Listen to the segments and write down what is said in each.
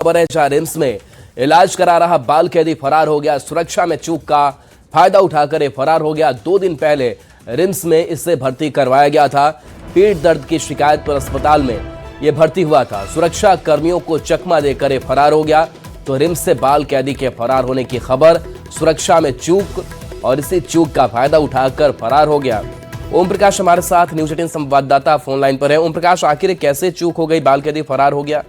खबर है जहां रिम्स में इलाज करा रहा बाल कैदी फरार हो गया। सुरक्षा में चूक का फायदा उठाकर फरार हो गया। 2 दिन पहले रिम्स में इसे भर्ती करवाया गया था। पेट दर्द की शिकायत पर अस्पताल में यह भर्ती हुआ था। सुरक्षा कर्मियों को चकमा देकर फरार हो गया। तो रिम्स से बाल कैदी के फरार होने की खबर, सुरक्षा में चूक और इसी चूक का फायदा उठाकर फरार हो गया। ओम प्रकाश हमारे साथ न्यूज 18 संवाददाता फोन लाइन पर है। ओम प्रकाश, आखिर कैसे चूक हो गई, बाल कैदी फरार हो गया?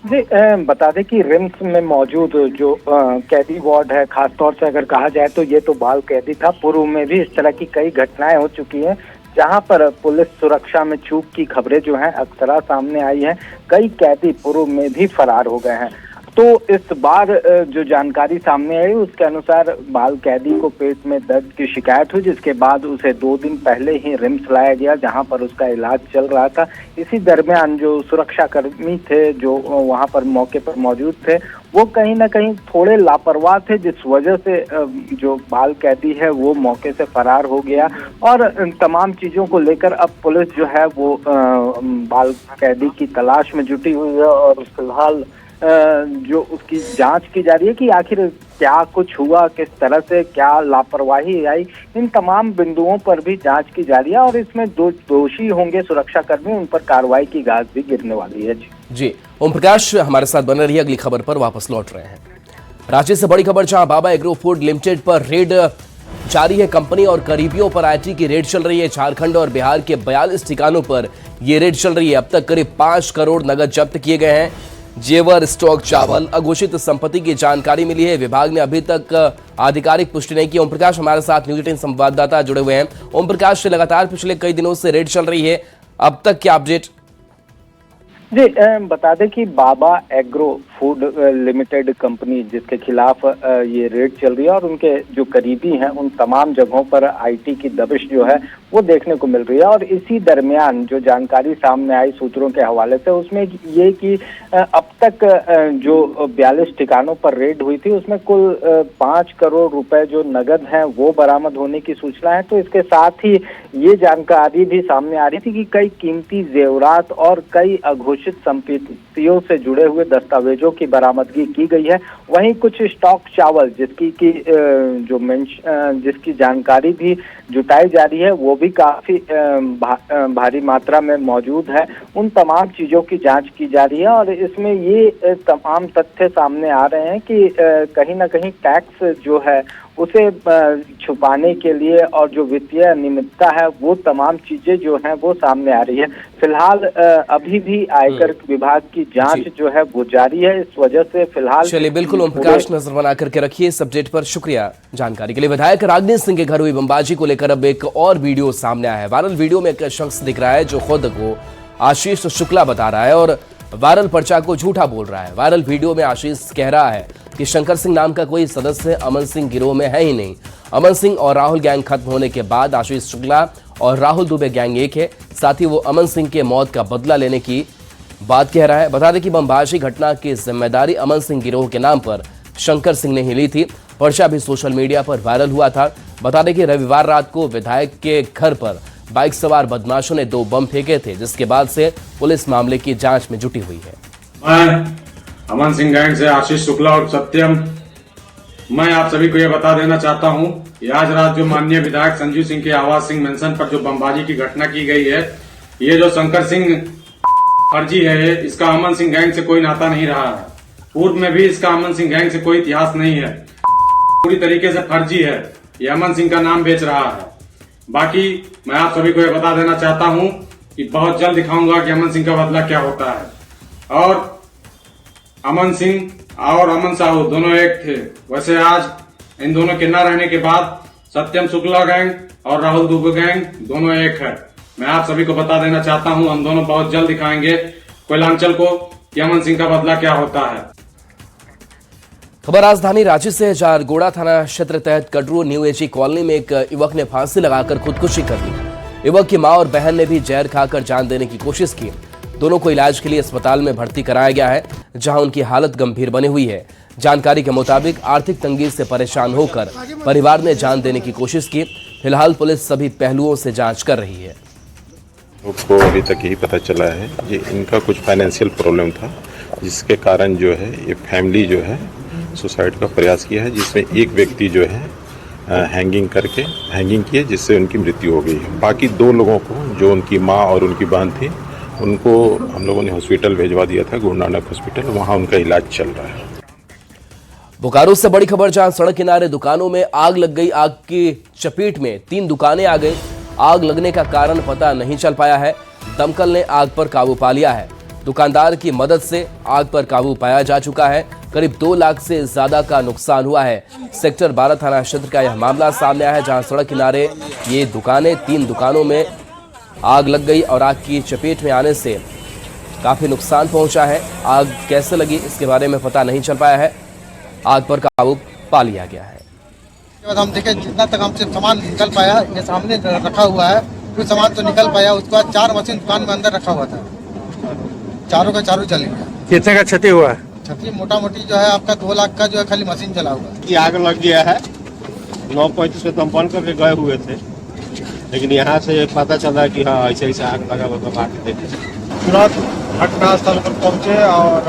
जी, बता दें कि रिम्स में मौजूद जो कैदी वार्ड है, खासतौर से अगर कहा जाए तो ये तो बाल कैदी था। पूर्व में भी इस तरह की कई घटनाएं हो चुकी हैं जहां पर पुलिस सुरक्षा में चूक की खबरें जो हैं अक्सर सामने आई हैं। कई कैदी पूर्व में भी फरार हो गए हैं। तो इस बार जो जानकारी सामने आई उसके अनुसार बाल कैदी को पेट में दर्द की शिकायत हुई, जिसके बाद उसे 2 दिन पहले ही रिम्स लाया गया जहां पर उसका इलाज चल रहा था। इसी दरमियान जो सुरक्षा कर्मी थे जो वहां पर मौके पर मौजूद थे वो कहीं ना कहीं थोड़े लापरवाह थे, जिस वजह से जो बाल कैदी है वो मौके से फरार हो गया। और तमाम चीजों को लेकर अब पुलिस जो है वो बाल कैदी की तलाश में जुटी हुई है और फिलहाल जो उसकी जांच की जा रही है कि आखिर क्या कुछ हुआ, किस तरह से क्या लापरवाही आई, इन तमाम बिंदुओं पर भी जांच की जा रही है। और इसमें दोषी होंगे सुरक्षाकर्मी, उन पर कार्रवाई की गाज भी गिरने वाली है। जी, ओम प्रकाश हमारे साथ बने रहिए। अगली खबर पर वापस लौट रहे हैं। रांची से बड़ी खबर, जहां बाबा एग्रो फूड लिमिटेड पर रेड जारी है। कंपनी और करीबियों पर आईटी की रेड चल रही है। झारखंड और बिहार के 42 ठिकानों पर यह रेड चल रही है। अब तक करीब 5 करोड़ नगद जब्त किए गए हैं। जेवर, स्टॉक, चावल, अघोषित संपत्ति की जानकारी मिली है। विभाग ने अभी तक आधिकारिक पुष्टि नहीं की। ओम प्रकाश हमारे साथ न्यूज 18 संवाददाता जुड़े हुए हैं। ओम प्रकाश, से लगातार पिछले कई दिनों से रेड चल रही है, अब तक क्या अपडेट? जी, बता दें कि बाबा एग्रो फूड लिमिटेड कंपनी जिसके खिलाफ ये रेड चल रही है और उनके जो करीबी हैं उन तमाम जगहों पर आईटी की दबिश जो है वो देखने को मिल रही है। और इसी दरमियान जो जानकारी सामने आई सूत्रों के हवाले से उसमें ये कि अब तक जो 42 ठिकानों पर रेड हुई थी उसमें कुल 5 करोड़ रुपए जो नगद हैं वो बरामद होने की सूचना है। तो इसके साथ ही ये जानकारी भी सामने आ रही थी कि कई कीमती जेवरात और कई अघोषित संपत्तियों से जुड़े हुए दस्तावेजों की बरामदगी की गई है। वहीं कुछ स्टॉक चावल जिसकी जानकारी भी जुटाई जा रही है वो भी काफी भारी मात्रा में मौजूद है। उन तमाम चीजों की जांच की जा रही है और इसमें ये तमाम तथ्य सामने आ रहे हैं कि कहीं ना कहीं टैक्स जो है उसे छुपाने के लिए और जो वित्तीय अनियमितता है वो तमाम चीजें जो हैं वो सामने आ रही है। फिलहाल अभी भी आयकर विभाग की जांच जो है वो जारी है। इस वजह से फिलहाल चलिए, बिल्कुल ओम प्रकाश, नजर बना करके रखिए इस अपडेट पर। शुक्रिया जानकारी के लिए। विधायक राजनीत सिंह के घर हुई बमबाजी को लेकर अब एक और वीडियो सामने आया है। वायरल वीडियो में एक शख्स दिख रहा है जो खुद को आशीष शुक्ला बता रहा है और वायरल पर्चा को झूठा बोल रहा है। वायरल वीडियो में आशीष कह रहा है कि शंकर सिंह नाम का कोई सदस्य अमन सिंह गिरोह में है ही नहीं। अमन सिंह और राहुल गैंग खत्म होने के बाद आशीष शुक्ला और राहुल दुबे गैंग एक है। साथ ही वो अमन सिंह के मौत का बदला लेने की बात कह रहा है। बता दें कि बमबाजी घटना की जिम्मेदारी अमन सिंह गिरोह के नाम पर शंकर सिंह ने ही ली थी। पर्चा भी सोशल मीडिया पर वायरल हुआ था। बता दें कि रविवार रात को विधायक के घर पर बाइक सवार बदमाशों ने 2 बम फेंके थे, जिसके बाद से पुलिस मामले की जांच में जुटी हुई है। मैं अमन सिंह गैंग से आशीष शुक्ला और सत्यम, मैं आप सभी को यह बता देना चाहता हूं कि आज रात जो माननीय विधायक संजीव सिंह के आवास सिंह मेंशन पर जो बमबाजी की घटना की गई है, ये जो शंकर सिंह फर्जी है, इसका अमन सिंह गैंग से कोई नाता नहीं रहा है। पूर्व में भी इसका अमन सिंह गैंग से कोई इतिहास नहीं है। पूरी तरीके से फर्जी है, ये अमन सिंह का नाम बेच रहा है। बाकी मैं आप सभी को यह बता देना चाहता हूं कि बहुत जल्द दिखाऊंगा कि अमन सिंह का बदला क्या होता है। और अमन सिंह और अमन साहू दोनों एक थे। वैसे आज इन दोनों के न रहने के बाद सत्यम शुक्ला गैंग और राहुल दुबे गैंग दोनों एक है। मैं आप सभी को बता देना चाहता हूं हम दोनों बहुत जल्द दिखाएंगे कोयलांचल को कि अमन सिंह का बदला क्या होता है। खबर राजधानी रांची से, जारगोड़ा थाना क्षेत्र तहत कटरू न्यू एजी कॉलोनी में एक युवक ने फांसी लगाकर खुदकुशी कर ली। युवक की मां और बहन ने भी जहर खाकर जान देने की कोशिश की। दोनों को इलाज के लिए अस्पताल में भर्ती कराया गया है, जहां उनकी हालत गंभीर बनी हुई है। जानकारी के मुताबिक आर्थिक तंगी से परेशान होकर परिवार ने जान देने की कोशिश की। फिलहाल पुलिस सभी पहलुओं से जांच कर रही है। को अभी तक यही पता चला है कि इनका कुछ फाइनेंशियल प्रॉब्लम था जिसके कारण जो है ये फैमिली जो है सुसाइड का प्रयास किया है, जिसमें एक व्यक्ति जो है हैंगिंग की है, जिससे उनकी मृत्यु हो गई है। बाकी 2 लोगों को, जो उनकी माँ और उनकी बहन थी, उनको हम लोगों ने हॉस्पिटल भेजवा दिया था, गुरु नानक हॉस्पिटल, वहाँ उनका इलाज चल रहा है। बोकारो से बड़ी खबर, जहां सड़क किनारे दुकानों में आग लग गई। आग की चपेट में 3 दुकानें आ गई। आग लगने का कारण पता नहीं चल पाया है। दमकल ने आग पर काबू पा लिया है। दुकानदार की मदद से आग पर काबू पाया जा चुका है। करीब 2 लाख से ज्यादा का नुकसान हुआ है। सेक्टर 12 थाना क्षेत्र का यह मामला सामने आया है, जहां सड़क किनारे ये दुकानें, 3 दुकानों में आग लग गई और आग की चपेट में आने से काफी नुकसान पहुंचा है। आग कैसे लगी इसके बारे में पता नहीं चल पाया है। आग पर काबू पा लिया गया है। हम देखे जितना तक हमसे सामान निकल पाया, ये सामने रखा हुआ है, कुछ सामान तो निकल पाया। उसके बाद 4 मशीन दुकान में अंदर रखा हुआ था, चारों का चारों चल गया। कितने का क्षति हुआ है? क्षति मोटा मोटी जो है आपका 2 लाख का जो है खाली मशीन चला हुआ है। कि आग लग गया है। 9:35 में तो हम बंद करके गए हुए थे, लेकिन यहाँ से पता चला कि हाँ ऐसे आग लगा हुआ, तो आके देखे। तुरंत घटनास्थल पर पहुंचे और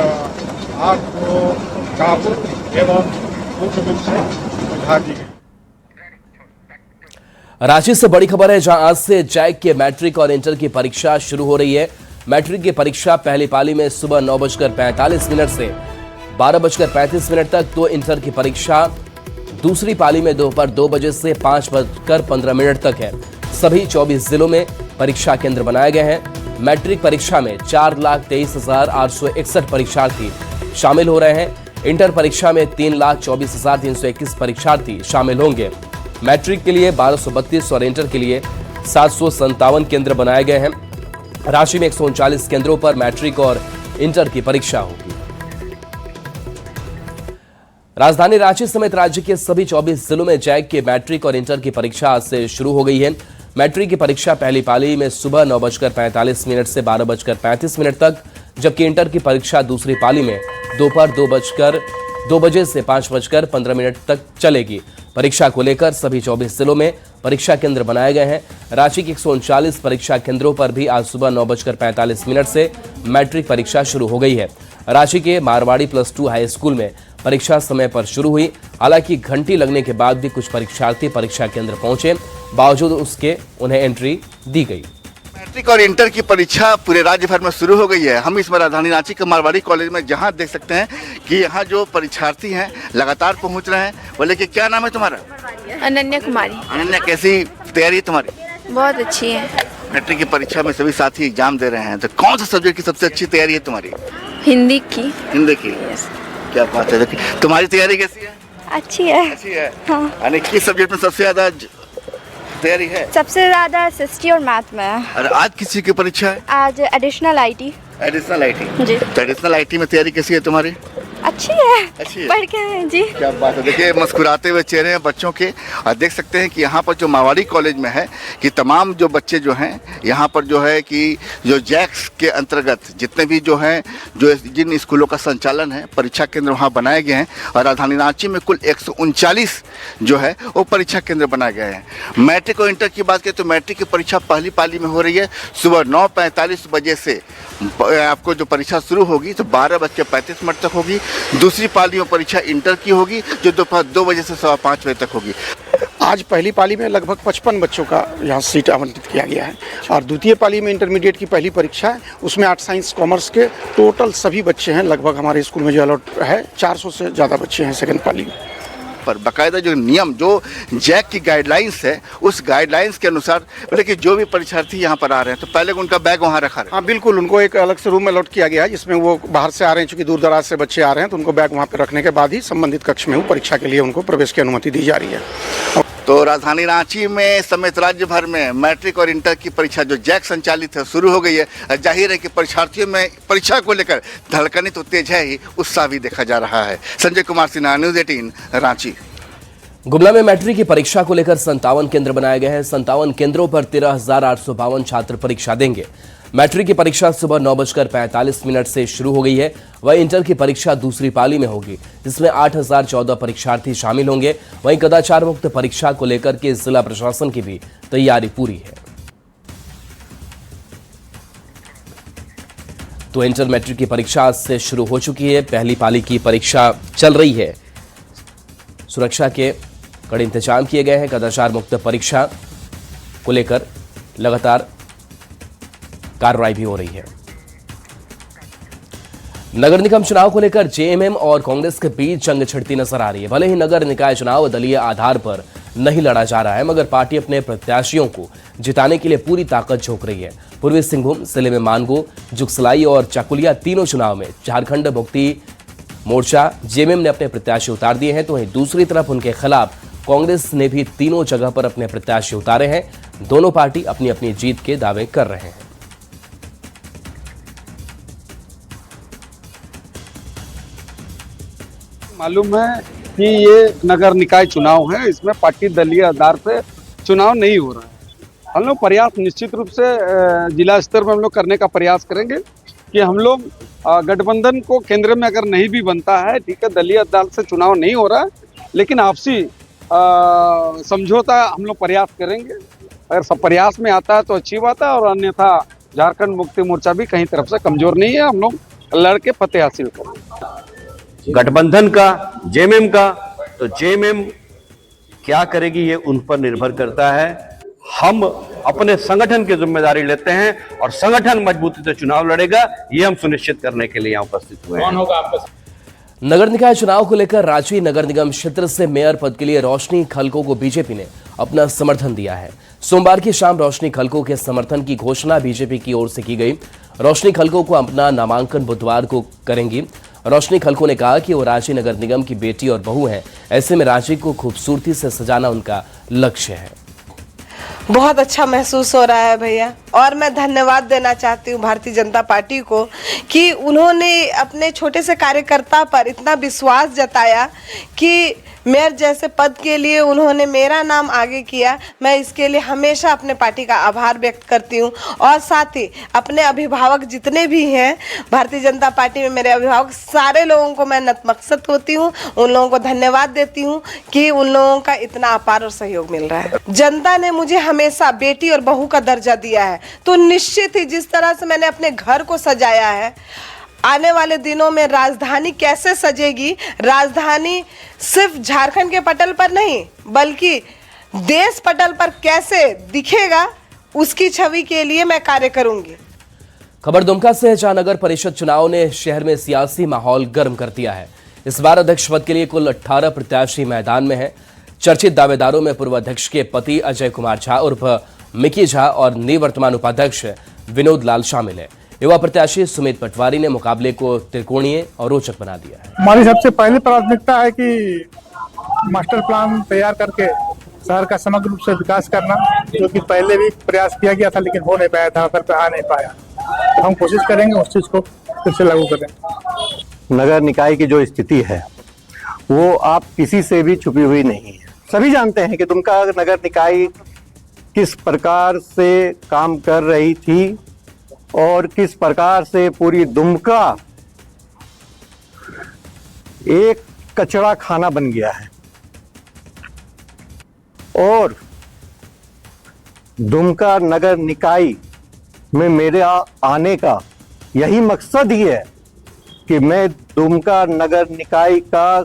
आग को काबू एवं मुख्य रूप से बुझा दी गई। रांची से बड़ी खबर है, जहां आज से जैक के मैट्रिक और इंटर की परीक्षा शुरू हो रही है। मैट्रिक की परीक्षा पहली पाली में सुबह 9:45 से 12:35 तक, तो इंटर की परीक्षा दूसरी पाली में दोपहर 2 बजे से 5:15 तक है। सभी 24 जिलों में परीक्षा केंद्र बनाए गए हैं। मैट्रिक परीक्षा में 4,23,861 परीक्षार्थी शामिल हो रहे हैं। इंटर परीक्षा में 3,24,321 परीक्षार्थी शामिल होंगे। मैट्रिक के लिए 1232 और इंटर के लिए 757 केंद्र बनाए गए हैं। रांची में 139 केंद्रों पर मैट्रिक और इंटर की परीक्षा होगी। राजधानी रांची समेत राज्य के सभी 24 जिलों में जैक के मैट्रिक और इंटर की परीक्षा आज से शुरू हो गई है। मैट्रिक की परीक्षा पहली पाली में सुबह 9:45 से 12:35 तक, जबकि इंटर की परीक्षा दूसरी पाली में दोपहर 2 बजे से 5:15 तक चलेगी। परीक्षा को लेकर सभी 24 जिलों में परीक्षा केंद्र बनाए गए हैं। रांची के 139 परीक्षा केंद्रों पर भी आज सुबह 9:45 से मैट्रिक परीक्षा शुरू हो गई है। रांची के मारवाड़ी +2 हाई स्कूल में परीक्षा समय पर शुरू हुई। हालांकि घंटी लगने के बाद भी कुछ परीक्षार्थी परीक्षा केंद्र पहुंचे, बावजूद उसके उन्हें एंट्री दी गई। मैट्रिक और इंटर की परीक्षा पूरे राज्य भर में शुरू हो गई है। हम इस बार राजधानी रांची के मारवाड़ी कॉलेज में जहां देख सकते हैं कि यहाँ जो परीक्षार्थी हैं लगातार पहुंच रहे हैं। बोले कि क्या नाम है तुम्हारा? अनन्या कुमारी। अनन्या, कैसी तैयारी है तुम्हारी? बहुत अच्छी है। मैट्रिक की परीक्षा में सभी साथी एग्जाम दे रहे हैं, तो कौन सा सब्जेक्ट की सबसे अच्छी तैयारी है तुम्हारी? हिंदी की। हिंदी की। क्या बात है। तुम्हारी तैयारी कैसी है? अच्छी है। अच्छी है। हाँ। यानी किस सब्जेक्ट में सबसे ज्यादा तैयारी है? सबसे ज्यादा एसएसटी और मैथ में है। और आज किसी की परीक्षा है? आज एडिशनल आईटी। एडिशनल आईटी जी। तो एडिशनल आईटी में तैयारी कैसी है तुम्हारी? अच्छी है। अच्छी है। पढ़ के हैं जी। क्या बात है। देखिए मुस्कुराते हुए चेहरे हैं बच्चों के, और देख सकते हैं कि यहाँ पर जो मारवाड़ी कॉलेज में है कि तमाम जो बच्चे जो हैं यहाँ पर जो है कि जो जैक्स के अंतर्गत जितने भी जो हैं, जो जिन स्कूलों का संचालन है, परीक्षा केंद्र वहाँ बनाए गए हैं। और राजधानी रांची में कुल 139 जो है वो परीक्षा केंद्र बनाए गए हैं। मैट्रिक और इंटर की बात करें तो मैट्रिक की परीक्षा पहली पाली में हो रही है। सुबह 9:45 बजे से आपको जो परीक्षा शुरू होगी तो 12:35 तक होगी। दूसरी पाली में परीक्षा इंटर की होगी जो दोपहर 2 बजे से 5:15 बजे तक होगी। आज पहली पाली में लगभग 55 बच्चों का यहाँ सीट आवंटित किया गया है, और द्वितीय पाली में इंटरमीडिएट की पहली परीक्षा है, उसमें आर्ट साइंस कॉमर्स के टोटल सभी बच्चे हैं। लगभग हमारे स्कूल में जो अलॉट है 400 से ज़्यादा बच्चे हैं सेकंड पाली में। पर बाकायदा जो नियम, जो जैक की गाइडलाइंस है, उस गाइडलाइंस के अनुसार मतलब कि जो भी परीक्षार्थी यहाँ पर आ रहे हैं तो पहले उनका बैग वहाँ रखा रहे। हाँ बिल्कुल, उनको एक अलग से रूम में अलॉट किया गया है, जिसमें वो बाहर से आ रहे हैं, चूँकि दूर दराज से बच्चे आ रहे हैं, तो उनको बैग वहाँ पर रखने के बाद ही संबंधित कक्ष में वो परीक्षा के लिए उनको प्रवेश की अनुमति दी जा रही है। तो राजधानी रांची में समेत राज्य भर में मैट्रिक और इंटर की परीक्षा जो जैक संचालित है शुरू हो गई है। जाहिर है कि परीक्षार्थियों में परीक्षा को लेकर धड़कनें तो तेज है ही, उत्साह भी देखा जा रहा है। संजय कुमार सिन्हा, न्यूज़ 18 रांची। गुमला में मैट्रिक की परीक्षा को लेकर 57 केंद्र बनाए गए हैं। 57 केंद्रों पर 13,852 छात्र परीक्षा देंगे। मैट्रिक की परीक्षा सुबह 9:45 से शुरू हो गई है। वहीं इंटर की परीक्षा दूसरी पाली में होगी, जिसमें 8,014 परीक्षार्थी शामिल होंगे। वहीं कदाचार मुक्त परीक्षा को लेकर के जिला प्रशासन की भी तैयारी पूरी है। तो इंटर मैट्रिक की परीक्षा आज से शुरू हो चुकी है। पहली पाली की परीक्षा चल रही है। सुरक्षा के कड़े इंतजाम किए गए हैं। कदाचार मुक्त परीक्षा को लेकर लगातार कार्रवाई भी हो रही है। नगर निगम चुनाव को लेकर जेएमएम और कांग्रेस के बीच जंग छिड़ती नजर आ रही है। भले ही नगर निकाय चुनाव दलीय आधार पर नहीं लड़ा जा रहा है, मगर पार्टी अपने प्रत्याशियों को जिताने के लिए पूरी ताकत झोंक रही है। पूर्वी सिंहभूम जिले में मानगो, जुगसलाई और चाकुलिया तीनों चुनाव में झारखंड मुक्ति मोर्चा जेएमएम ने अपने प्रत्याशी उतार दिए हैं, तो वहीं दूसरी तरफ उनके खिलाफ कांग्रेस ने भी तीनों जगह पर अपने प्रत्याशी उतारे हैं। दोनों पार्टी अपनी अपनी जीत के दावे कर रहे हैं। मालूम है कि ये नगर निकाय चुनाव है, इसमें पार्टी दलीय आधार पे चुनाव नहीं हो रहा है। हम लोग प्रयास निश्चित रूप से जिला स्तर में हम लोग करने का प्रयास करेंगे कि हम लोग गठबंधन को केंद्र में अगर नहीं भी बनता है, ठीक है, दलीय आधार से चुनाव नहीं हो रहा है, लेकिन आपसी समझौता हम लोग प्रयास करेंगे। अगर सब प्रयास में आता है तो अच्छी बात है, और अन्यथा झारखंड मुक्ति मोर्चा भी कहीं तरफ से कमजोर नहीं है। हम लोग लड़के फतेह हासिल करेंगे। गठबंधन का, जेएमएम का, तो जेएमएम क्या करेगी ये उन पर निर्भर करता है। हम अपने संगठन की जिम्मेदारी लेते हैं और संगठन मजबूती से चुनाव लड़ेगा, ये हम सुनिश्चित करने के लिए यहाँ उपस्थित हुए हैं। कौन होगा आपका? नगर निकाय चुनाव को लेकर रांची नगर निगम क्षेत्र से मेयर पद के लिए रोशनी खलको को बीजेपी ने अपना समर्थन दिया है। सोमवार की शाम रोशनी खलको के समर्थन की घोषणा बीजेपी की ओर से की गई। रोशनी खलको को अपना नामांकन बुधवार को करेंगी। रोशनी खलको ने कहा कि वो रांची नगर निगम की बेटी और बहू हैं, ऐसे में रांची को खूबसूरती से सजाना उनका लक्ष्य है। बहुत अच्छा महसूस हो रहा है भैया, और मैं धन्यवाद देना चाहती हूँ भारतीय जनता पार्टी को कि उन्होंने अपने छोटे से कार्यकर्ता पर इतना विश्वास जताया कि मेयर जैसे पद के लिए उन्होंने मेरा नाम आगे किया। मैं इसके लिए हमेशा अपने पार्टी का आभार व्यक्त करती हूँ, और साथ ही अपने अभिभावक जितने भी हैं भारतीय जनता पार्टी में, मेरे अभिभावक सारे लोगों को मैं नतमस्तक होती हूँ, उन लोगों को धन्यवाद देती हूँ कि उन लोगों का इतना अपार और सहयोग मिल रहा है। जनता ने मुझे हमेशा बेटी और बहू का दर्जा दिया है, तो निश्चित ही जिस तरह से मैंने अपने घर को सजाया है, आने वाले दिनों में राजधानी कैसे सजेगी, राजधानी सिर्फ झारखंड के पटल पर नहीं बल्कि देश पटल पर कैसे दिखेगा, उसकी छवि के लिए मैं कार्य करूंगी। खबर दुमका से है, जहां नगर परिषद चुनाव ने शहर में सियासी माहौल गर्म कर दिया है। इस बार अध्यक्ष पद के लिए कुल 18 प्रत्याशी मैदान में हैं। चर्चित दावेदारों में पूर्व अध्यक्ष के पति अजय कुमार झा उर्फ मिकी झा और निवर्तमान उपाध्यक्ष विनोद लाल शामिल है। युवा प्रत्याशी सुमित पटवारी ने मुकाबले को त्रिकोणीय और रोचक बना दिया है। हमारी सबसे पहली प्राथमिकता है कि मास्टर प्लान तैयार करके शहर का समग्र रूप से विकास करना, जो कि पहले भी प्रयास किया गया था लेकिन हो नहीं पाया था, पर आ नहीं पाया। तो हम कोशिश करेंगे उस चीज को फिर से लागू करें। नगर निकाय की जो स्थिति है वो आप किसी से भी छुपी हुई नहीं है। सभी जानते हैं कि दुमका नगर निकाय किस प्रकार से काम कर रही थी और किस प्रकार से पूरी दुमका एक कचरा खाना बन गया है। और दुमका नगर निकाय में मेरे आने का यही मकसद ही है कि मैं दुमका नगर निकाय का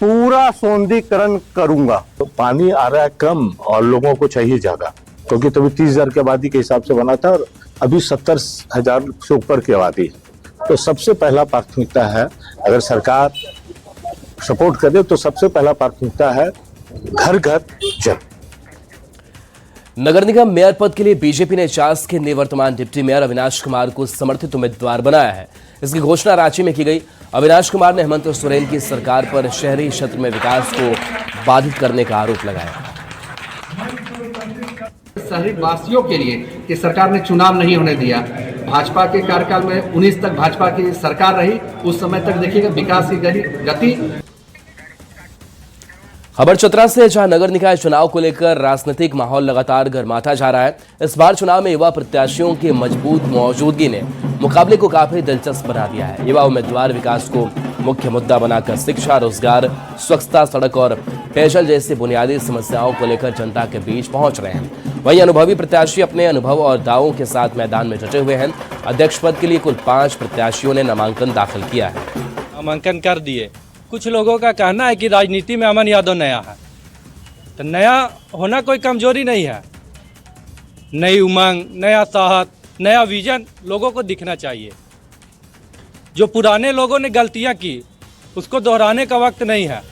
पूरा सौंदर्यीकरण करूंगा। तो पानी आ रहा है कम और लोगों को चाहिए ज्यादा, क्योंकि तभी 30,000 की आबादी के हिसाब से बना था और अभी 70,000 से ऊपर की आबादी है। तो सबसे पहला प्राथमिकता है, अगर सरकार सपोर्ट करे तो सबसे पहला प्राथमिकता है घर घर जल। नगर निगम मेयर पद के लिए बीजेपी ने चास के निवर्तमान डिप्टी मेयर अविनाश कुमार को समर्थित उम्मीदवार बनाया है। इसकी घोषणा रांची में की गई। अविनाश कुमार ने हेमंत सोरेन की सरकार पर शहरी क्षेत्र में विकास को बाधित करने का आरोप लगाया। शहरी वासियों के लिए कि सरकार ने चुनाव नहीं होने दिया। भाजपा के कार्यकाल में 19 तक भाजपा की सरकार रही, उस समय तक देखिएगा विकास की गति। खबर चतरा से, जहां नगर निकाय चुनाव को लेकर राजनीतिक माहौल लगातार गर्माता जा रहा है। इस बार चुनाव में युवा प्रत्याशियों की मजबूत मौजूदगी ने मुकाबले को काफी दिलचस्प बना दिया है। युवा उम्मीदवार विकास को मुख्य मुद्दा बनाकर शिक्षा, रोजगार, स्वच्छता, सड़क और पेयजल जैसी बुनियादी समस्याओं को लेकर जनता के बीच पहुंच रहे हैं। वहीं अनुभवी प्रत्याशी अपने अनुभव और दावों के साथ मैदान में जुटे हुए हैं। अध्यक्ष पद के लिए कुल 5 प्रत्याशियों ने नामांकन दाखिल किया है। नामांकन कर दिए। कुछ लोगों का कहना है कि राजनीति में अमन यादव नया है, तो नया होना कोई कमजोरी नहीं है। नई उमंग, नया साहस, नया विजन लोगों को दिखना चाहिए। जो पुराने लोगों ने गलतियां की उसको दोहराने का वक्त नहीं है।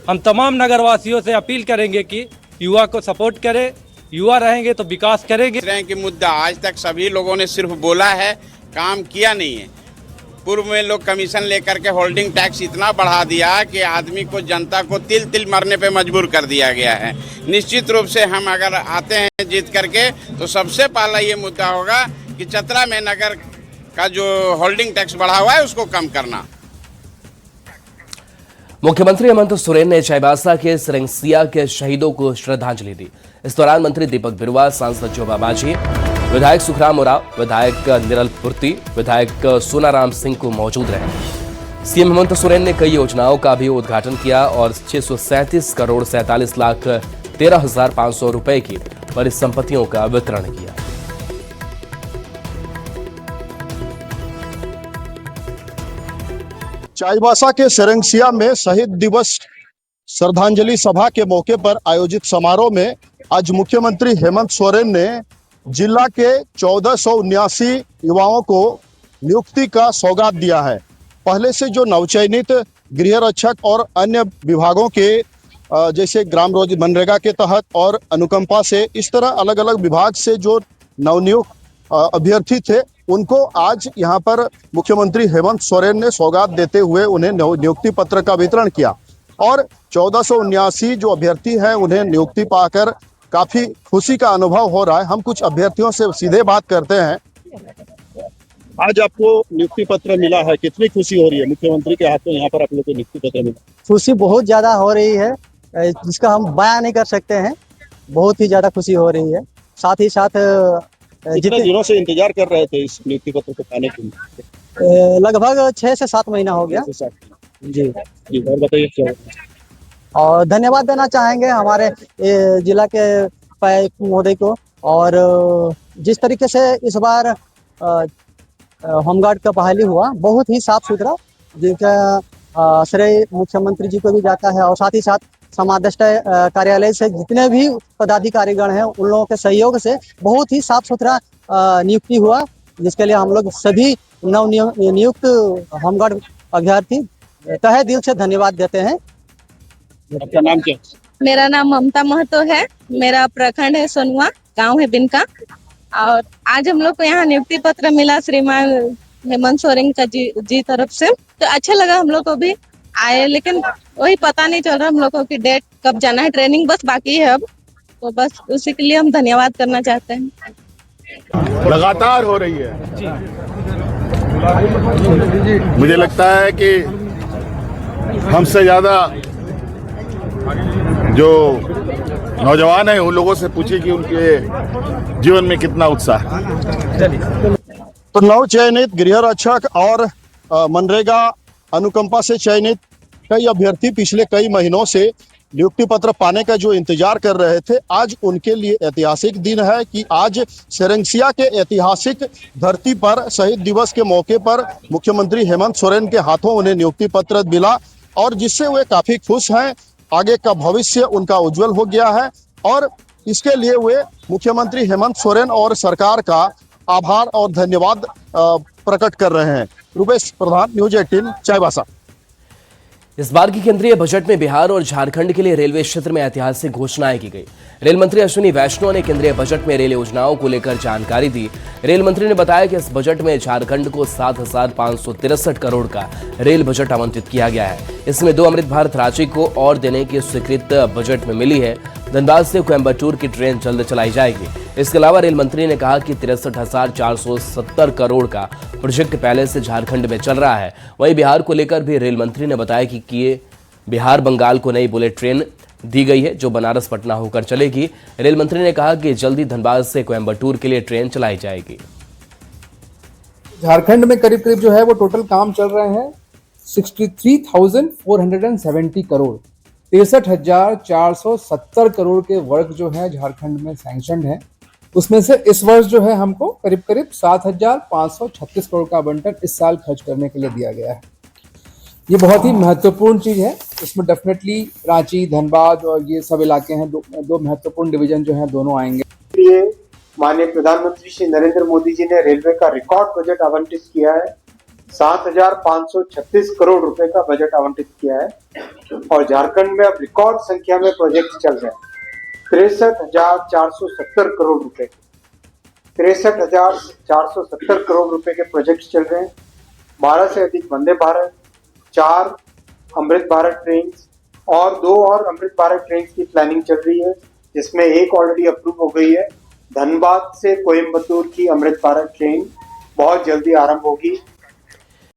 हम तमाम नगरवासियों से अपील करेंगे कि युवा को सपोर्ट करें। युवा रहेंगे तो विकास करेंगे। इस तरह की मुद्दा आज तक सभी लोगों ने सिर्फ बोला है, काम किया नहीं है। पूर्व में लोग कमीशन लेकर के होल्डिंग टैक्स इतना बढ़ा दिया कि आदमी को, जनता को तिल तिल मरने पे मजबूर कर दिया गया है। निश्चित रूप से हम अगर आते हैं जीत करके तो सबसे पहला ये मुद्दा होगा कि चतरा में नगर का जो होल्डिंग टैक्स बढ़ा हुआ है उसको कम करना। मुख्यमंत्री हेमंत सोरेन ने चाईबासा के सरंगसिया के शहीदों को श्रद्धांजलि दी। इस दौरान मंत्री दीपक बिरुआ, सांसद जोबा मांझी, विधायक सुखराम उरांव, विधायक निरल पूर्ति, विधायक सोनाराम सिंह को मौजूद रहे। सीएम हेमंत सोरेन ने कई योजनाओं का भी उद्घाटन किया और 637 करोड़ 47 लाख 13,500 रुपए की परिसंपत्तियों का वितरण किया। चाईबासा के सरंगसिया में शहीद दिवस श्रद्धांजलि सभा के मौके पर आयोजित समारोह में आज मुख्यमंत्री हेमंत सोरेन ने जिला के 1479 युवाओं को नियुक्ति का सौगात दिया है। पहले से जो नवचयनित गृह रक्षक और अन्य विभागों के जैसे ग्राम रोजगार मनरेगा के तहत और अनुकंपा से, इस तरह अलग अलग विभाग से जो नवनियुक्त अभ्यर्थी थे उनको आज यहाँ पर मुख्यमंत्री हेमंत सोरेन ने सौगात देते हुए उन्हें नियुक्ति पत्र का वितरण किया और 1479 जो अभ्यर्थी हैं उन्हें नियुक्ति पाकर काफी खुशी का अनुभव हो रहा है। हम कुछ अभ्यर्थियों से सीधे बात करते हैं। आज आपको नियुक्ति पत्र मिला है, कितनी खुशी हो रही है? मुख्यमंत्री के हाथों यहाँ पर आप लोगों को नियुक्ति पत्र मिला। खुशी बहुत ज्यादा हो रही है, जिसका हम बयान नहीं कर सकते हैं। बहुत ही ज्यादा खुशी हो रही है। साथ ही साथ कितने दिनों से इंतजार कर रहे थे इस नियुक्ति पत्र को पाने के लिए? लगभग 6 से 7 महीना हो गया। जी और बताइए क्या? और धन्यवाद देना चाहेंगे हमारे जिला के महोदय को, और जिस तरीके से इस बार होमगार्ड का बहाली हुआ बहुत ही साफ सुथरा, जिनका श्रेय मुख्यमंत्री जी को भी जाता है और साथ ही साथ समादेष्ट कार्यालय से जितने भी पदाधिकारीगण हैं उन लोगों के सहयोग से बहुत ही साफ सुथरा नियुक्ति हुआ, जिसके लिए हम लोग सभी नियुक्त होमगार्ड अभ्यर्थी तहे दिल से धन्यवाद देते हैं। आपका नाम क्या? मेरा नाम ममता महतो है। मेरा प्रखंड है सोनुआ, गांव है बिनका, और आज हम लोग को यहाँ नियुक्ति पत्र मिला श्रीमान हेमंत सोरेन का जी तरफ से, तो अच्छा लगा। हम लोग को भी आए, लेकिन वही पता नहीं चल रहा हम लोगों की डेट कब जाना है। ट्रेनिंग बस बाकी है अब, तो बस उसी के लिए हम धन्यवाद करना चाहते हैं। लगातार हो रही है। मुझे लगता है कि हमसे ज्यादा जो नौजवान हैं उन लोगों से पूछिए कि उनके जीवन में कितना उत्साह है। तो नव चयनित गृह रक्षक और मनरेगा अनुकंपा से चयनित कई अभ्यर्थी पिछले कई महीनों से नियुक्ति पत्र पाने का जो इंतजार कर रहे थे, आज उनके लिए ऐतिहासिक दिन है कि आज सरंगसिया के ऐतिहासिक धरती पर शहीद दिवस के मौके पर मुख्यमंत्री हेमंत सोरेन के हाथों उन्हें नियुक्ति पत्र मिला और जिससे वे काफी खुश हैं। आगे का भविष्य उनका उज्जवल हो गया है और इसके लिए वे मुख्यमंत्री हेमंत सोरेन और सरकार का आभार और धन्यवाद प्रकट कर रहे हैं। रूपेश प्रधान, न्यूज 18, चाईबासा। इस बार की केंद्रीय बजट में बिहार और झारखंड के लिए रेलवे क्षेत्र में ऐतिहासिक घोषणाएं की गई। रेल मंत्री अश्विनी वैष्णव ने केंद्रीय बजट में रेल योजनाओं को लेकर जानकारी दी। रेल मंत्री ने बताया कि इस बजट में झारखंड को 7,563 करोड़ का रेल बजट आवंटित किया गया है। इसमें 2 अमृत भारत रांची को और देने की स्वीकृत बजट में मिली है। धनबाद से कोयम्बटूर की ट्रेन जल्द चलाई जाएगी। इसके अलावा रेल मंत्री ने कहा कि 63,470 करोड़ का प्रोजेक्ट पहले से झारखंड में चल रहा है। वहीं बिहार को लेकर भी रेल मंत्री ने बताया कि बिहार बंगाल को नई बुलेट ट्रेन दी गई है जो बनारस पटना होकर चलेगी। रेल मंत्री ने कहा कि जल्दी धनबाद से कोयम्बटूर के लिए ट्रेन चलाई जाएगी। झारखंड में करीब करीब जो है वो टोटल काम चल रहे हैं 63,470 करोड़, 63,470 करोड़ के वर्क जो है झारखंड में सैंक्शन है। उसमें से इस वर्ष जो है हमको करीब करीब 7,536 करोड़ का आवंटन इस साल खर्च करने के लिए दिया गया है। ये बहुत ही महत्वपूर्ण चीज है। इसमें डेफिनेटली रांची, धनबाद और ये सब इलाके हैं, दो महत्वपूर्ण डिवीजन जो हैं दोनों आएंगे। इसलिए माननीय प्रधानमंत्री श्री नरेंद्र मोदी जी ने रेलवे का रिकॉर्ड बजट आवंटित किया है। 7,536 करोड़ रुपए का बजट आवंटित किया है और झारखंड में अब रिकॉर्ड संख्या में प्रोजेक्ट चल रहे हैं। 63,470 करोड़ रुपए, 63,470 करोड़ रुपए के प्रोजेक्ट चल रहे हैं। 12 से अधिक वंदे भारत, 4 अमृत भारत ट्रेन और 2 और अमृत भारत ट्रेन की प्लानिंग चल रही है, जिसमें एक ऑलरेडी अप्रूव हो गई है। धनबाद से कोयम्बटूर की अमृत भारत ट्रेन बहुत जल्दी आरंभ होगी।